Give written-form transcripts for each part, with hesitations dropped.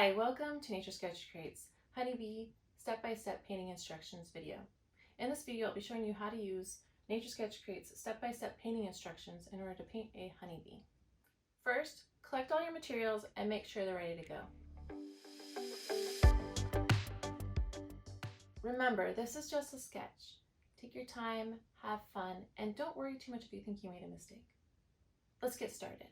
Hi, welcome to Nature Sketch Creates Honeybee Step-by-Step Painting Instructions video. In this video, I'll be showing you how to use Nature Sketch Creates step-by-step painting instructions in order to paint a honeybee. First, collect all your materials and make sure they're ready to go. Remember, this is just a sketch. Take your time, have fun, and don't worry too much if you think you made a mistake. Let's get started.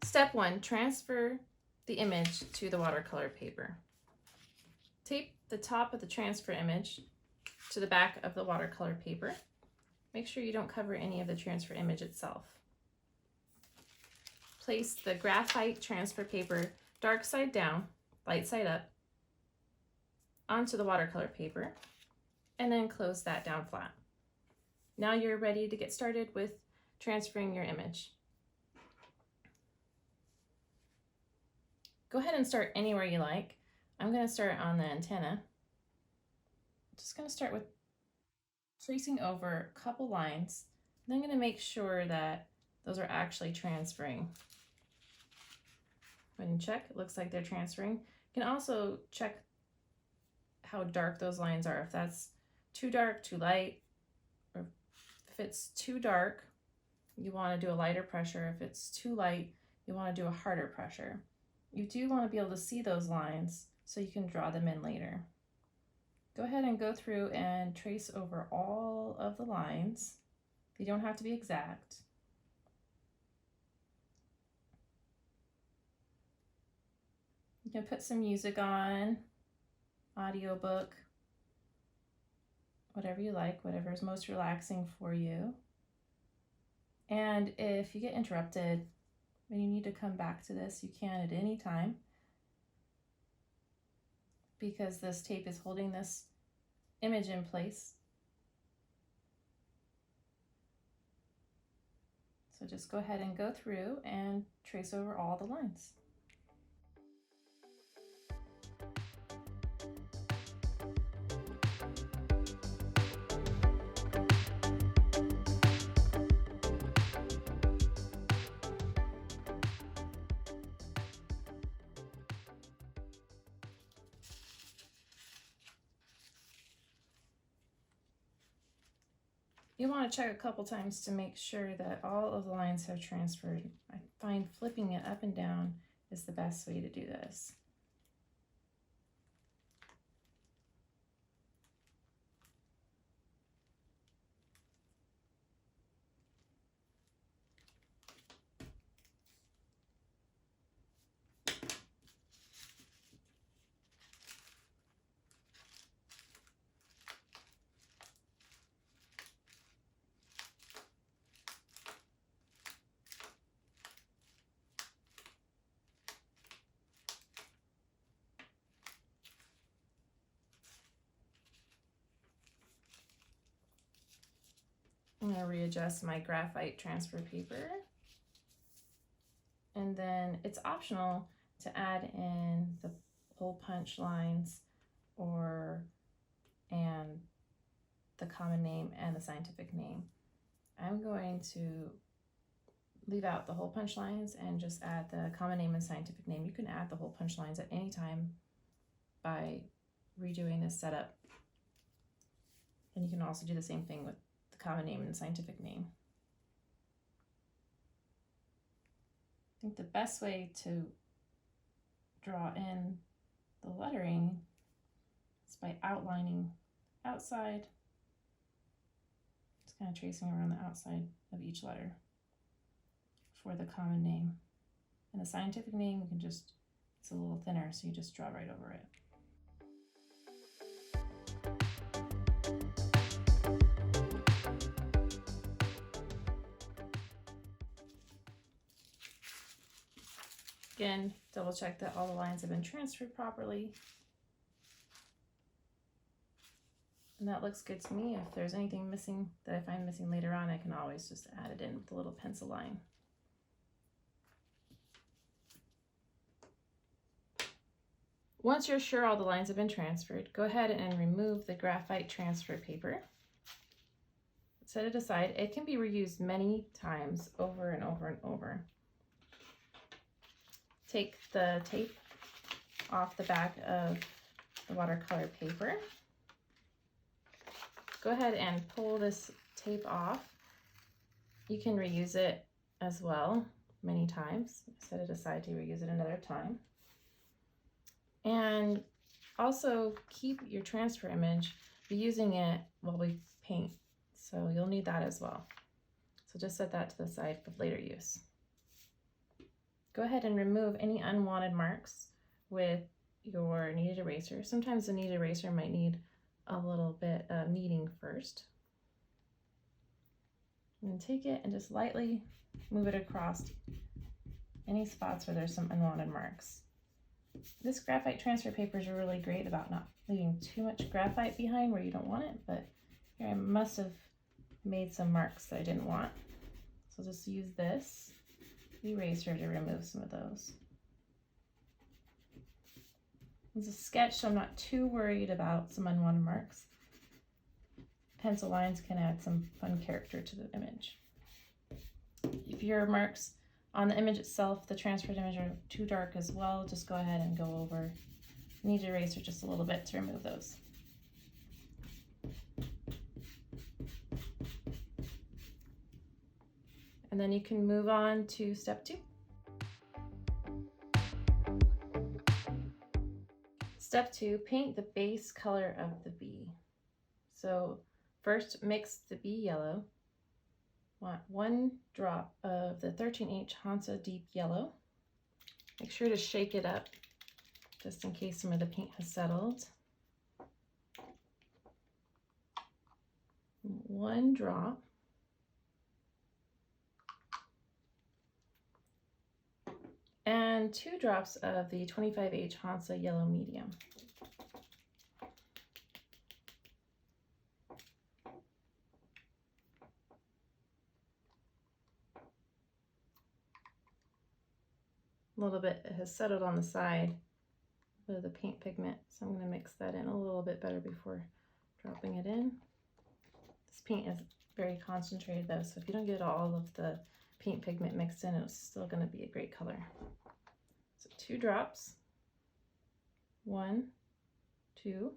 Step 1, transfer the image to the watercolor paper. Tape the top of the transfer image to the back of the watercolor paper. Make sure you don't cover any of the transfer image itself. Place the graphite transfer paper dark side down, light side up, onto the watercolor paper, and then close that down flat. Now you're ready to get started with transferring your image. Go ahead and start anywhere you like. I'm going to start on the antenna. Just going to start with tracing over a couple lines. Then I'm going to make sure that those are actually transferring. When you check, it looks like they're transferring. You can also check how dark those lines are. If that's too dark, too light, or if it's too dark, you want to do a lighter pressure. If it's too light, you want to do a harder pressure. You do want to be able to see those lines so you can draw them in later. Go ahead and go through and trace over all of the lines. They don't have to be exact. You can put some music on, audiobook, whatever you like, whatever is most relaxing for you. And if you get interrupted, when you need to come back to this, you can at any time, because this tape is holding this image in place. So just go ahead and go through and trace over all the lines. You want to check a couple times to make sure that all of the lines have transferred. I find flipping it up and down is the best way to do this. I'm going to readjust my graphite transfer paper. And then it's optional to add in the hole punch lines and the common name and the scientific name. I'm going to leave out the hole punch lines and just add the common name and scientific name. You can add the hole punch lines at any time by redoing this setup. And you can also do the same thing with the common name and scientific name. I think the best way to draw in the lettering is by outlining outside. Just kind of tracing around the outside of each letter for the common name. And the scientific name, you can just, it's a little thinner, so you just draw right over it. Again, double check that all the lines have been transferred properly. And that looks good to me. If there's anything missing that I find missing later on, I can always just add it in with a little pencil line. Once you're sure all the lines have been transferred, go ahead and remove the graphite transfer paper. Set it aside. It can be reused many times over and over and over. take the tape off the back of the watercolor paper. Go ahead and pull this tape off. You can reuse it as well many times. Set it aside to reuse it another time. And also keep your transfer image. Be using it while we paint, so you'll need that as well. So just set that to the side for later use. Go ahead and remove any unwanted marks with your kneaded eraser. Sometimes the kneaded eraser might need a little bit of kneading first. And then take it and just lightly move it across any spots where there's some unwanted marks. This graphite transfer papers are really great about not leaving too much graphite behind where you don't want it, but here I must have made some marks that I didn't want. So just use this eraser to remove some of those. It's a sketch, so I'm not too worried about some unwanted marks. Pencil lines can add some fun character to the image. If your marks on the image itself, the transferred image, are too dark as well, just go ahead and go over kneaded eraser just a little bit to remove those. And then you can move on to step 2. Step 2, paint the base color of the bee. So first mix the bee yellow. Want 1 drop of the 13H Hansa Deep Yellow. Make sure to shake it up just in case some of the paint has settled. 1 drop. And 2 drops of the 25H Hansa Yellow Medium. A little bit has settled on the side of the paint pigment, so I'm going to mix that in a little bit better before dropping it in. This paint is very concentrated though, so if you don't get all of the paint pigment mixed in, it's still going to be a great color. So 2 drops, 1, 2.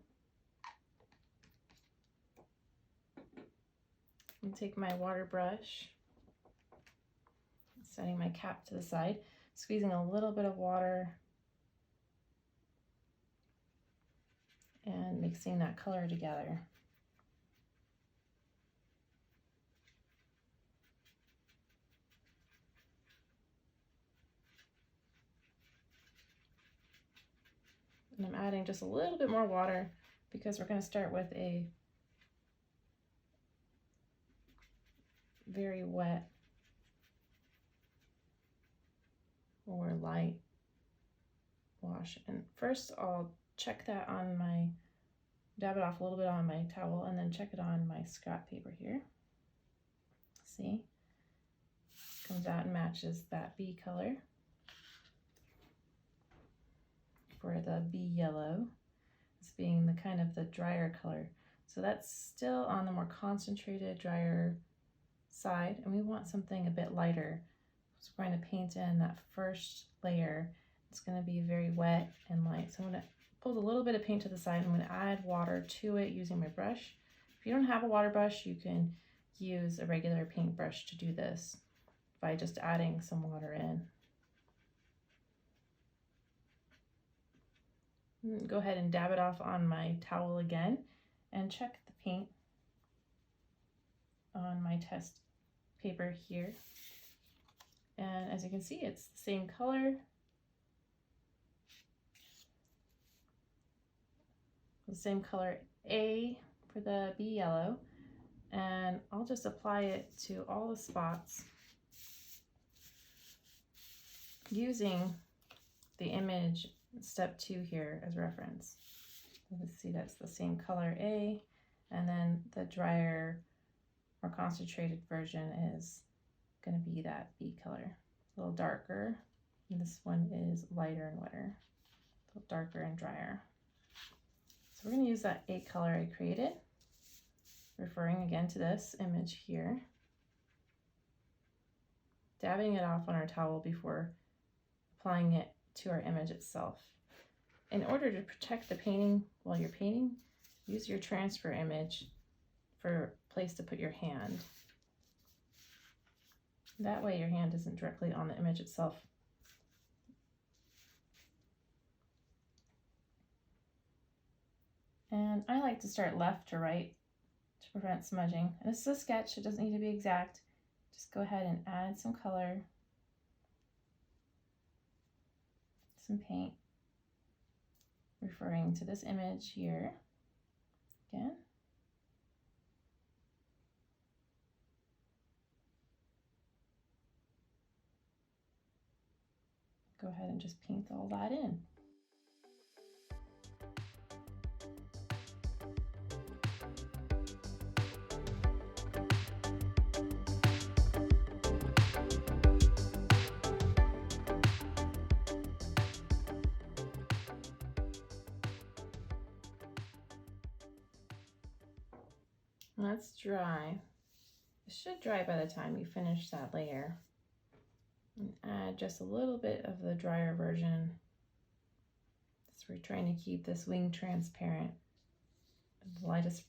I'm take my water brush, setting my cap to the side, squeezing a little bit of water and mixing that color together. And I'm adding just a little bit more water because we're going to start with a very wet or light wash. And first I'll check that on my, dab it off a little bit on my towel and then check it on my scrap paper here. See? Comes out and matches that bee color. For the bee yellow, as being the kind of the drier color. So that's still on the more concentrated, drier side, and we want something a bit lighter. So we're going to paint in that first layer. It's going to be very wet and light. So I'm going to pull a little bit of paint to the side. I'm going to add water to it using my brush. If you don't have a water brush, you can use a regular paintbrush to do this by just adding some water in. Go ahead and dab it off on my towel again and check the paint on my test paper here. And as you can see, it's the same color. The same color A for the bee yellow. And I'll just apply it to all the spots using the image step 2 here as reference. Let's see, that's the same color A, and then the drier, more concentrated version is going to be that B color, a little darker, and this one is lighter and wetter, a little darker and drier. So we're going to use that A color I created, referring again to this image here, dabbing it off on our towel before applying it to our image itself. In order to protect the painting while you're painting, use your transfer image for a place to put your hand. That way your hand isn't directly on the image itself. And I like to start left to right to prevent smudging. And this is a sketch, it doesn't need to be exact. Just go ahead and add some color, some paint, referring to this image here. Again. Go ahead and just paint all that in. That's dry. It should dry by the time you finish that layer. And add just a little bit of the drier version. So we're trying to keep this wing transparent. The lightest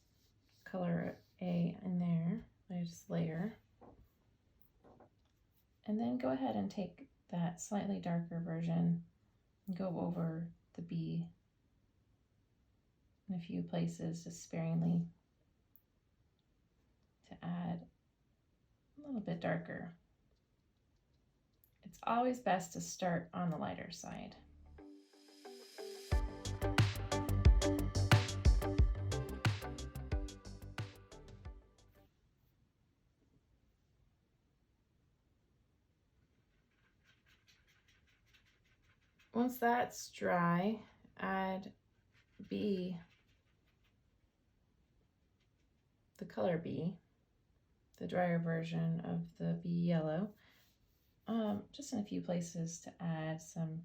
color A in there, lightest layer. And then go ahead and take that slightly darker version and go over the B in a few places, just sparingly, to add a little bit darker. It's always best to start on the lighter side. Once that's dry, add B, the color B, the drier version of the B yellow, just in a few places to add some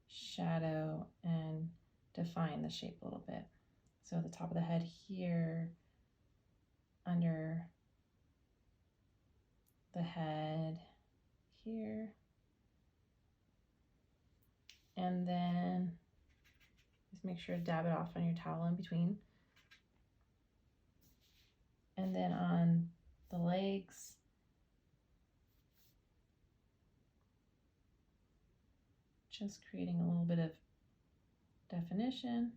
shadow and define the shape a little bit. So the top of the head here, under the head here, and then just make sure to dab it off on your towel in between. And then on the legs, just creating a little bit of definition.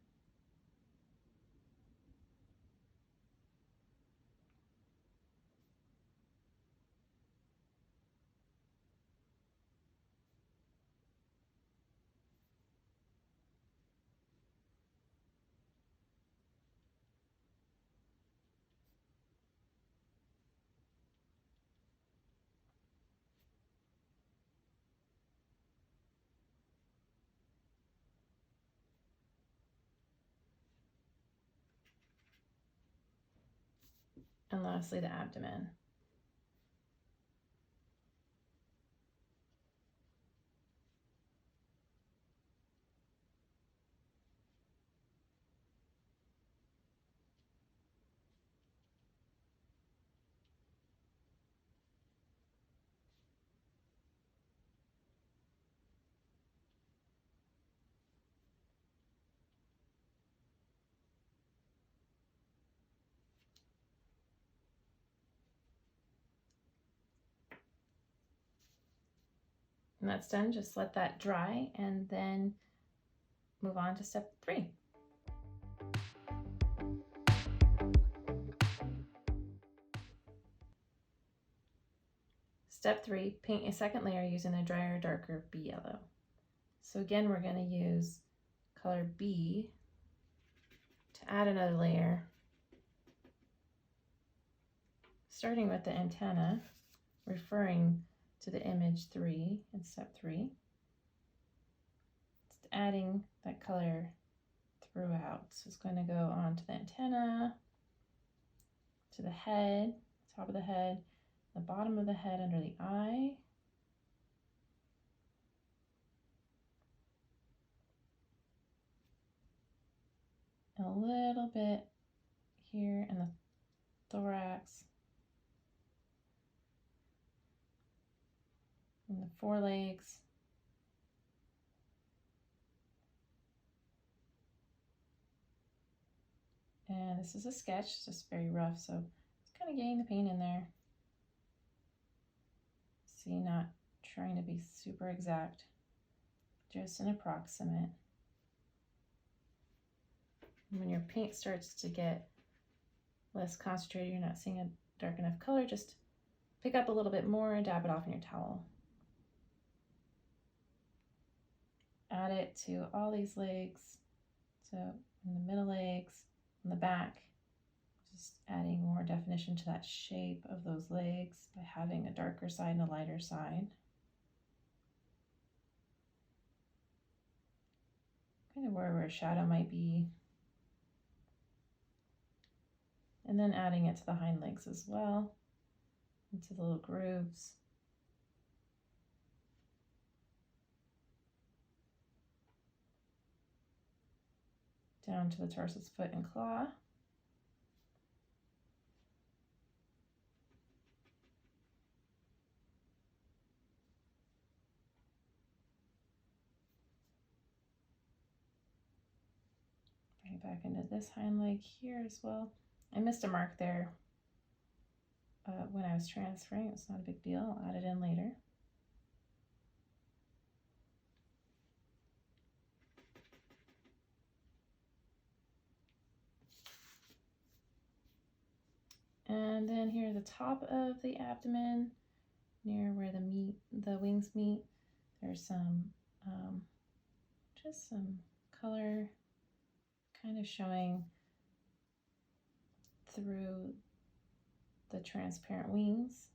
And lastly, the abdomen. And that's done. Just let that dry and then move on to step 3. Step 3, paint a second layer using a drier, darker B yellow. So again, we're going to use color B to add another layer, starting with the antenna, referring to the image 3 in step 3. Just adding that color throughout. So it's going to go onto the antenna, to the head, top of the head, the bottom of the head under the eye, and a little bit here in the thorax, and the forelegs, And this is a sketch, it's just very rough, so it's kind of getting the paint in there. See, not trying to be super exact, just an approximate. When your paint starts to get less concentrated, you're not seeing a dark enough color, just pick up a little bit more and dab it off in your towel. Add it to all these legs, so in the middle legs, on the back, just adding more definition to that shape of those legs by having a darker side and a lighter side. Kind of where a shadow might be. And then adding it to the hind legs as well, into the little grooves. Down to the torso's foot and claw. Bring it back into this hind leg here as well. I missed a mark there when I was transferring. It's not a big deal. I'll add it in later. And then here the top of the abdomen, near where the wings meet, there's some just some color kind of showing through the transparent wings.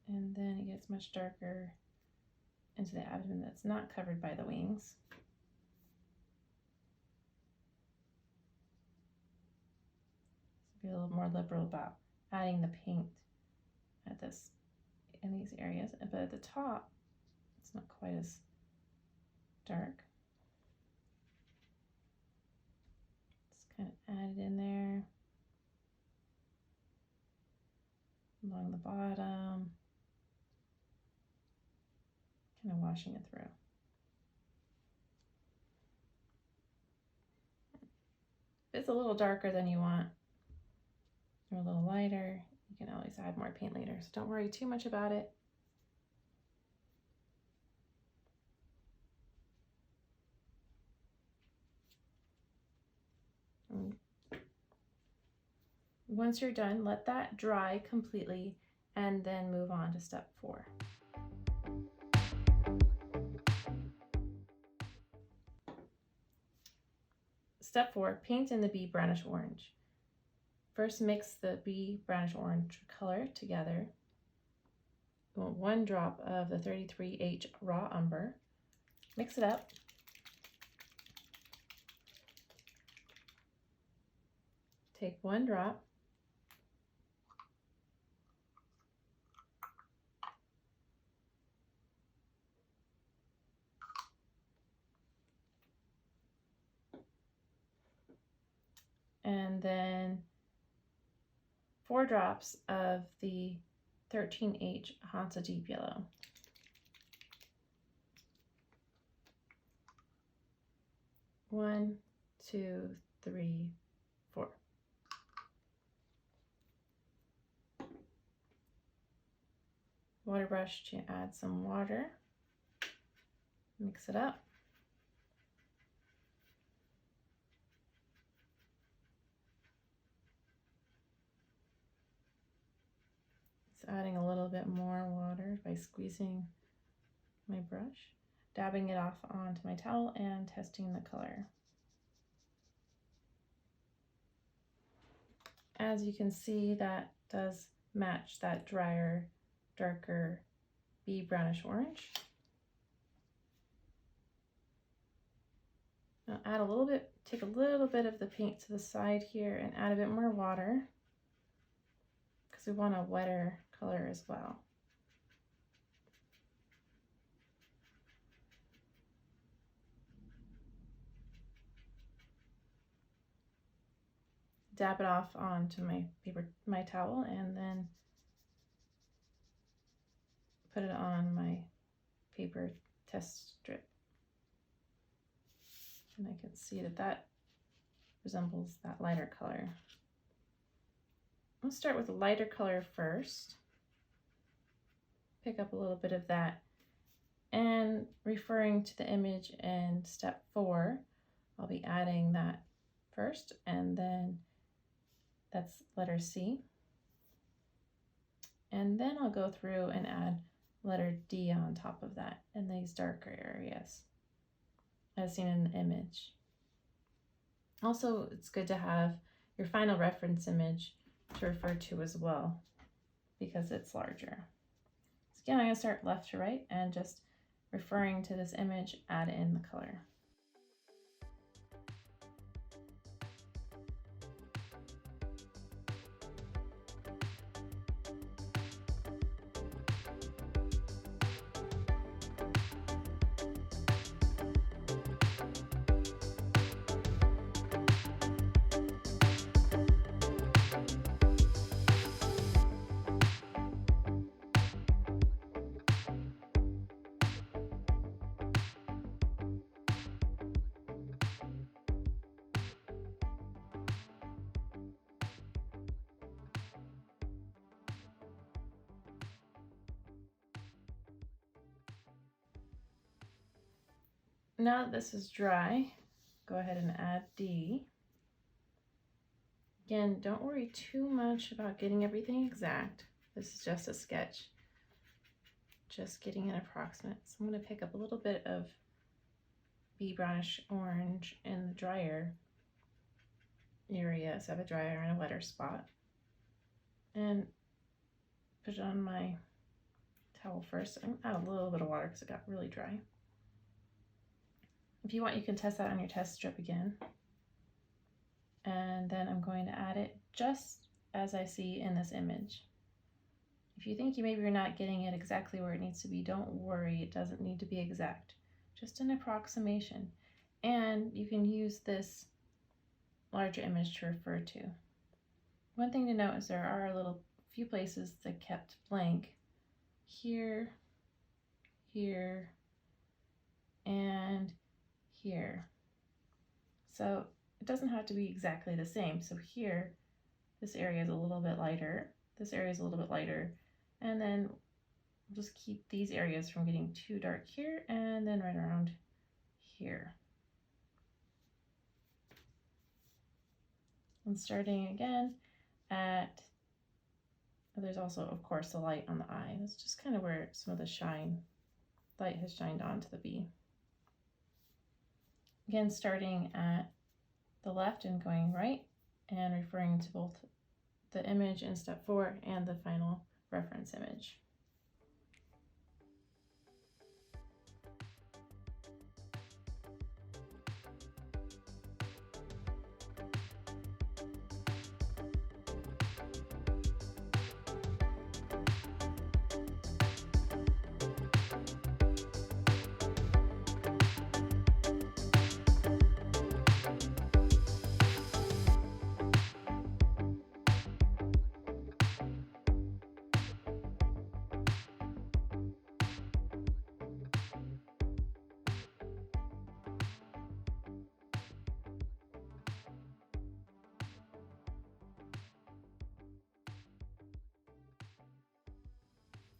And then it gets much darker into the abdomen that's not covered by the wings. So be a little more liberal about adding the paint in these areas, but at the top it's not quite as dark. Just kind of add it in there along the bottom, kind of washing it through. If it's a little darker than you want, or a little lighter, you can always add more paint later, so don't worry too much about it. Once you're done, let that dry completely and then move on to step 4. Step 4, paint in the bee brownish orange. First, mix the bee brownish orange color together. You want 1 drop of the 33H raw umber. Mix it up. Take 1 drop. And then 4 drops of the 13H Hansa Deep Yellow. One, 2, 3, 4. Water brush to add some water. Mix it up. Adding a little bit more water by squeezing my brush, dabbing it off onto my towel and testing the color. As you can see, that does match that drier, darker bee brownish orange. Now add a little bit, take a little bit of the paint to the side here and add a bit more water because we want a wetter color as well. Dab it off onto my towel, and then put it on my paper test strip. And I can see that that resembles that lighter color. I'll start with a lighter color first. Pick up a little bit of that. And referring to the image in step 4, I'll be adding that first, and then that's letter C. And then I'll go through and add letter D on top of that in these darker areas, as seen in the image. Also, it's good to have your final reference image to refer to as well, because it's larger. So again, I'm going to start left to right and just referring to this image, add in the color. Now that this is dry, go ahead and add D. Again, don't worry too much about getting everything exact. This is just a sketch, just getting an approximate. So I'm going to pick up a little bit of bee brownish orange in the drier area, so I have a drier and a wetter spot, and put it on my towel first. I'm add a little bit of water because it got really dry. If you want, you can test that on your test strip again. And then I'm going to add it just as I see in this image. If you think maybe you're not getting it exactly where it needs to be, don't worry, it doesn't need to be exact. Just an approximation. And you can use this larger image to refer to. One thing to note is there are a few places that kept blank. Here, here, and here. So it doesn't have to be exactly the same. So here, this area is a little bit lighter, this area is a little bit lighter, and then we'll just keep these areas from getting too dark here, and then right around here. And starting again at, there's also, of course, the light on the eye. That's just kind of where some of the light has shined onto the bee. Again, starting at the left and going right, and referring to both the image in step 4 and the final reference image.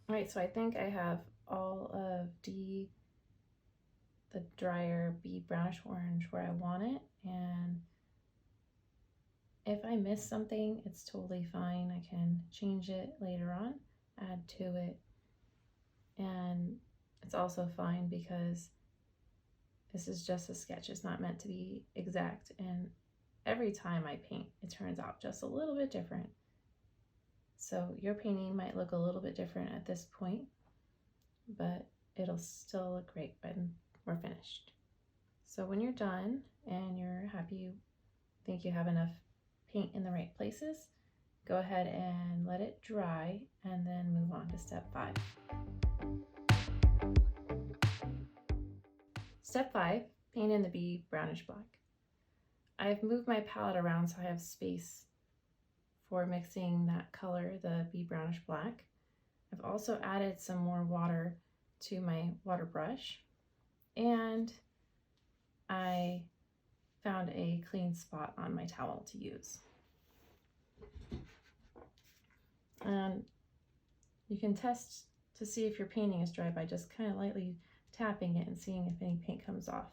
All right, so I think I have all of D, the drier bee brownish orange, where I want it, and if I miss something, it's totally fine. I can change it later on, add to it, and it's also fine because this is just a sketch. It's not meant to be exact, and every time I paint, it turns out just a little bit different. So your painting might look a little bit different at this point, but it'll still look great when we're finished. So when you're done and you're happy, you think you have enough paint in the right places, go ahead and let it dry and then move on to step 5. Step 5, paint in the bee brownish black. I've moved my palette around so I have space for mixing that color, the bee brownish black. I've also added some more water to my water brush, and I found a clean spot on my towel to use. And you can test to see if your painting is dry by just kind of lightly tapping it and seeing if any paint comes off.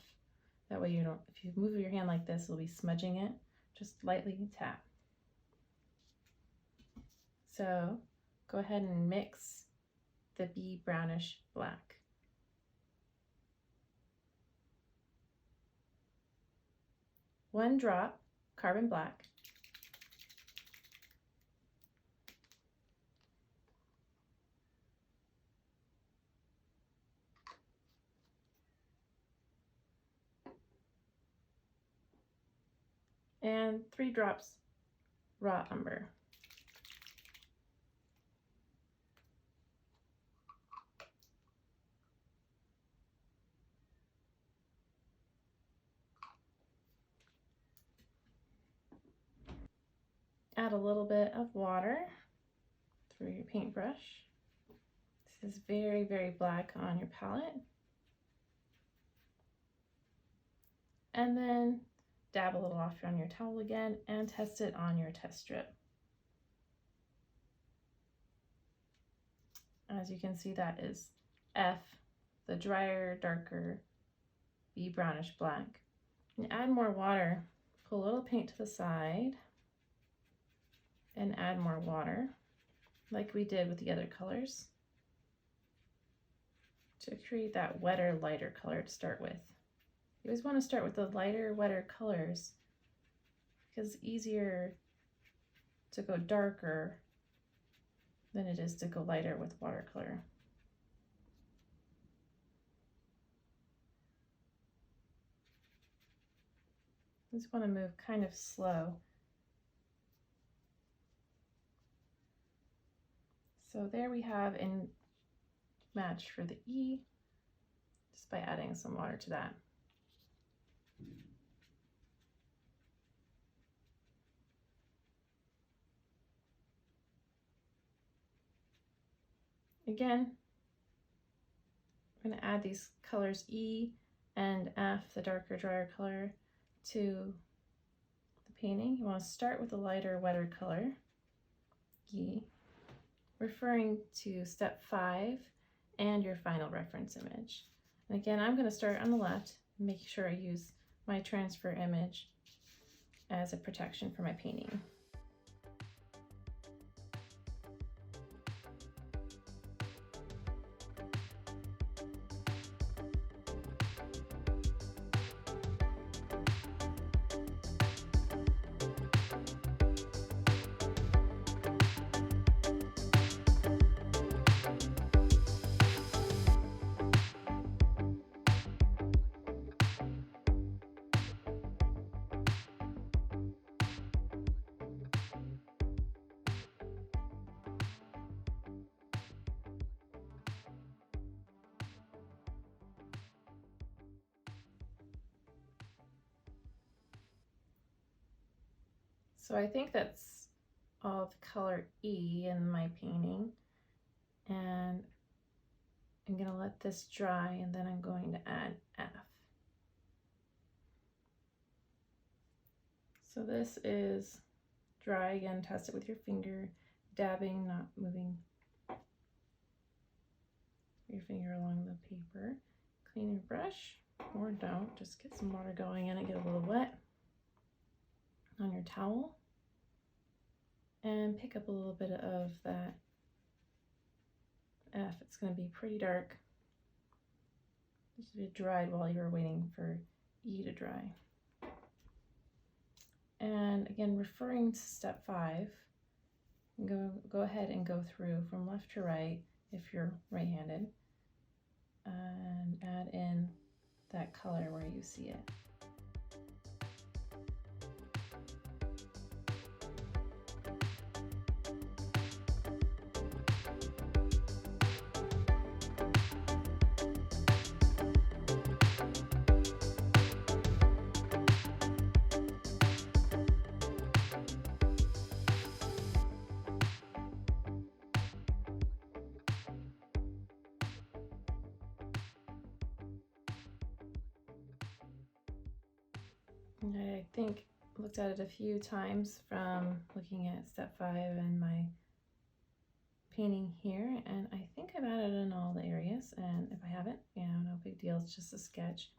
That way you don't, if you move your hand like this, you'll be smudging it. Just lightly tap. So go ahead and mix the bee brownish black. One drop carbon black. And 3 drops raw umber. Add a little bit of water through your paintbrush. This is very, very black on your palette. And then dab a little off on your towel again and test it on your test strip. As you can see, that is F, the drier, darker bee brownish black. And add more water. Pull a little paint to the side and add more water, like we did with the other colors, to create that wetter, lighter color to start with. You always want to start with the lighter, wetter colors because it's easier to go darker than it is to go lighter with watercolor. You just want to move kind of slow. So there we have a match for the E, just by adding some water to that. Again, I'm going to add these colors E and F, the darker, drier color, to the painting. You want to start with a lighter, wetter color, E, referring to step 5 and your final reference image. And again, I'm going to start on the left, making sure I use my transfer image as a protection for my painting. So I think that's all the color E in my painting, and I'm going to let this dry and then I'm going to add F. So this is dry. Again, test it with your finger, dabbing, not moving your finger along the paper. Clean your brush, or don't, just get some water going in and get a little wet on your towel, and pick up a little bit of that F. It's going to be pretty dark. This will be dried while you're waiting for E to dry. And again, referring to step 5, go ahead and go through from left to right if you're right-handed, and add in that color where you see it. I think I looked at it a few times from looking at step 5 and my painting here, and I think I've added in all the areas, and if I haven't, you know, no big deal, it's just a sketch,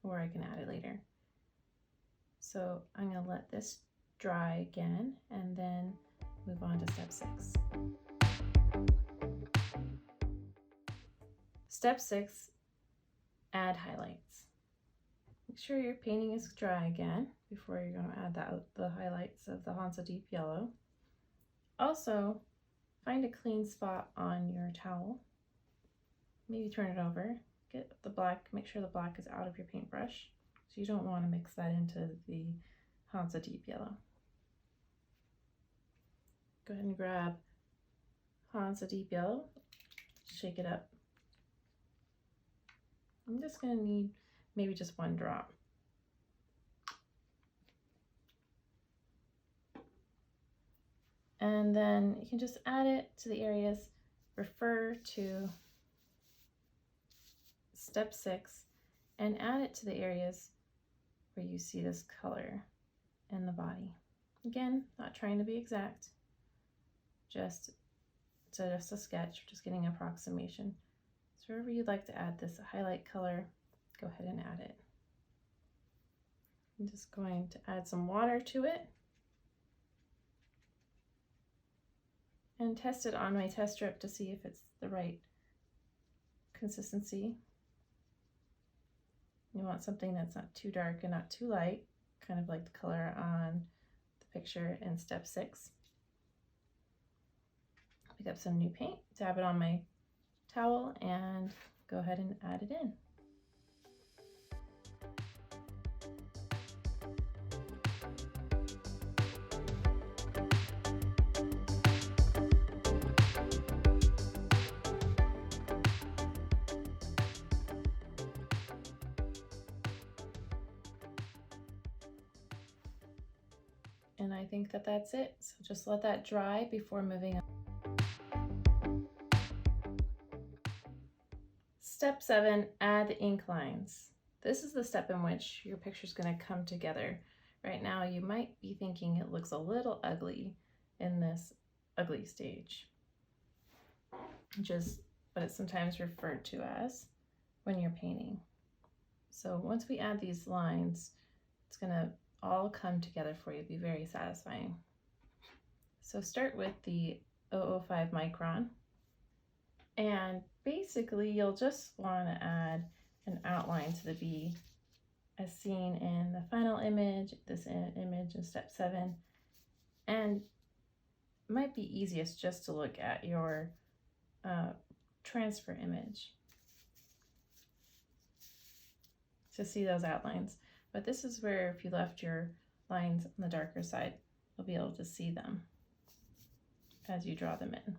or I can add it later. So I'm going to let this dry again and then move on to step 6. Step 6, add highlights. Make sure your painting is dry again before you're going to add the highlights of the Hansa Deep Yellow. Also, find a clean spot on your towel. Maybe turn it over. Get the black, make sure the black is out of your paintbrush. So you don't want to mix that into the Hansa Deep Yellow. Go ahead and grab Hansa Deep Yellow, shake it up. I'm just going to need maybe just 1 drop. And then you can just add it to the areas. Refer to step 6 and add it to the areas where you see this color in the body. Again, not trying to be exact, just a sketch, just getting an approximation. So wherever you'd like to add this highlight color, go ahead and add it. I'm just going to add some water to it and test it on my test strip to see if it's the right consistency. You want something that's not too dark and not too light, kind of like the color on the picture in step 6. Pick up some new paint, dab it on my towel, and go ahead and add it in. And I think that that's it. So just let that dry before moving on. Step 7, add the ink lines. This is the step in which your picture is going to come together. Right now you might be thinking it looks a little ugly in this ugly stage, which is what it's sometimes referred to as when you're painting. So once we add these lines, it's going to all come together for you, be very satisfying. So start with the 005 micron, and basically you'll just want to add an outline to the bee as seen in the final image, this image in step 7, and it might be easiest just to look at your transfer image to see those outlines. But this is where if you left your lines on the darker side, you'll be able to see them as you draw them in.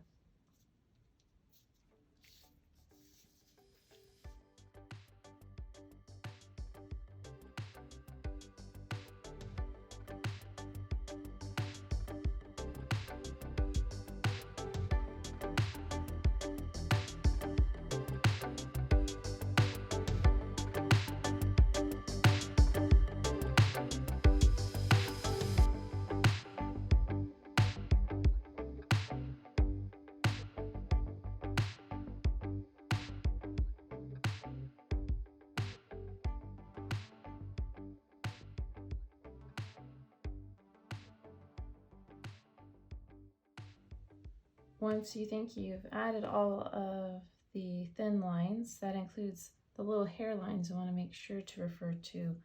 Once you think you've added all of the thin lines, that includes the little hairlines, you want to make sure to refer to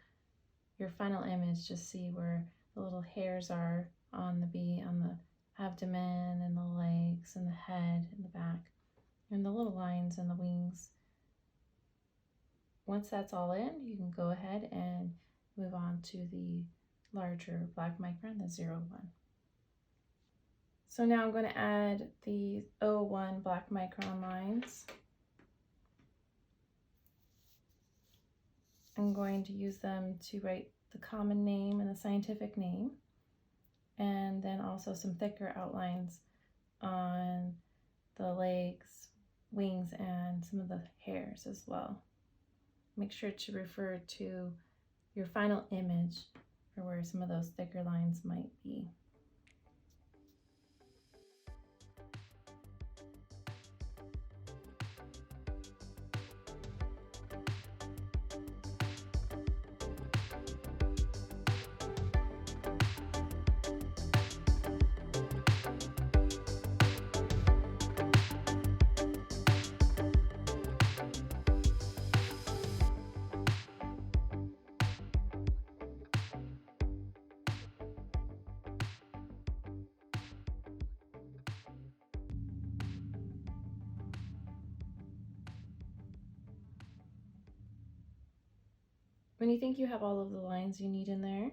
your final image to see where the little hairs are on the bee, on the abdomen and the legs and the head and the back, and the little lines and the wings. Once that's all in, you can go ahead and move on to the larger black micron, the 01. So now I'm going to add the 01 black micron lines. I'm going to use them to write the common name and the scientific name, and then also some thicker outlines on the legs, wings, and some of the hairs as well. Make sure to refer to your final image for where some of those thicker lines might be. When you think you have all of the lines you need in there,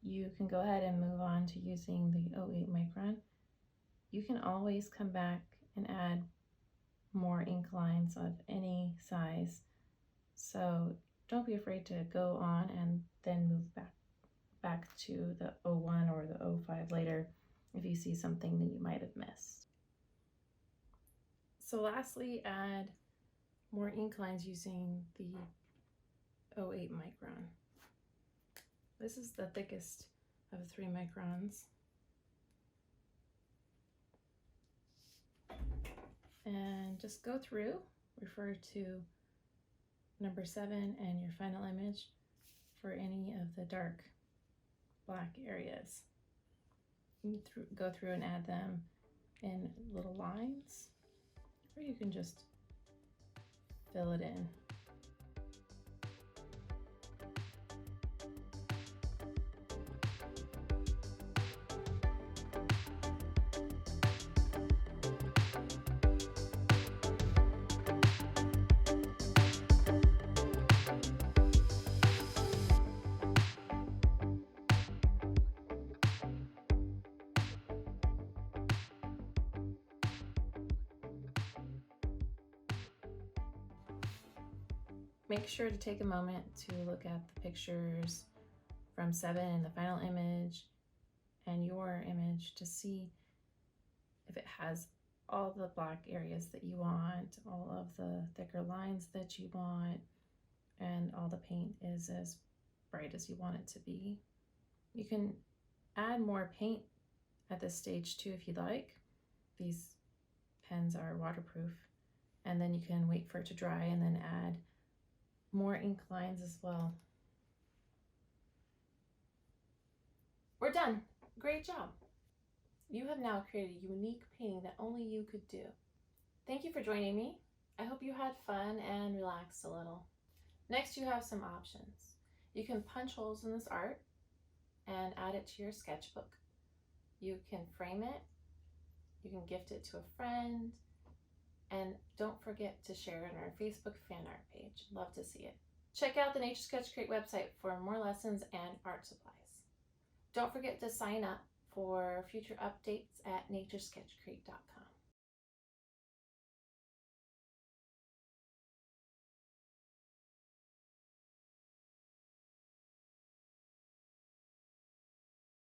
you can go ahead and move on to using the 0.8 micron. You can always come back and add more ink lines of any size. So don't be afraid to go on and then move back to the 0.1 or the 0.5 later if you see something that you might have missed. So lastly, add more ink lines using the 0.8 micron. This is the thickest of the 3 microns. And just go through, refer to number 7 and your final image for any of the dark black areas. You go through and add them in little lines, or you can just fill it in. Make sure to take a moment to look at the pictures from 7 and the final image and your image to see if it has all the black areas that you want, all of the thicker lines that you want, and all the paint is as bright as you want it to be. You can add more paint at this stage too if you like. These pens are waterproof, and then you can wait for it to dry and then add more ink lines as well. We're done. Great job. You have now created a unique painting that only you could do. Thank you for joining me. I hope you had fun and relaxed a little. Next, you have some options. You can punch holes in this art and add it to your sketchbook. You can frame it. You can gift it to a friend. And don't forget to share it on our Facebook fan art page. Love to see it. Check out the Nature Sketch Crate website for more lessons and art supplies. Don't forget to sign up for future updates at naturesketchcrate.com.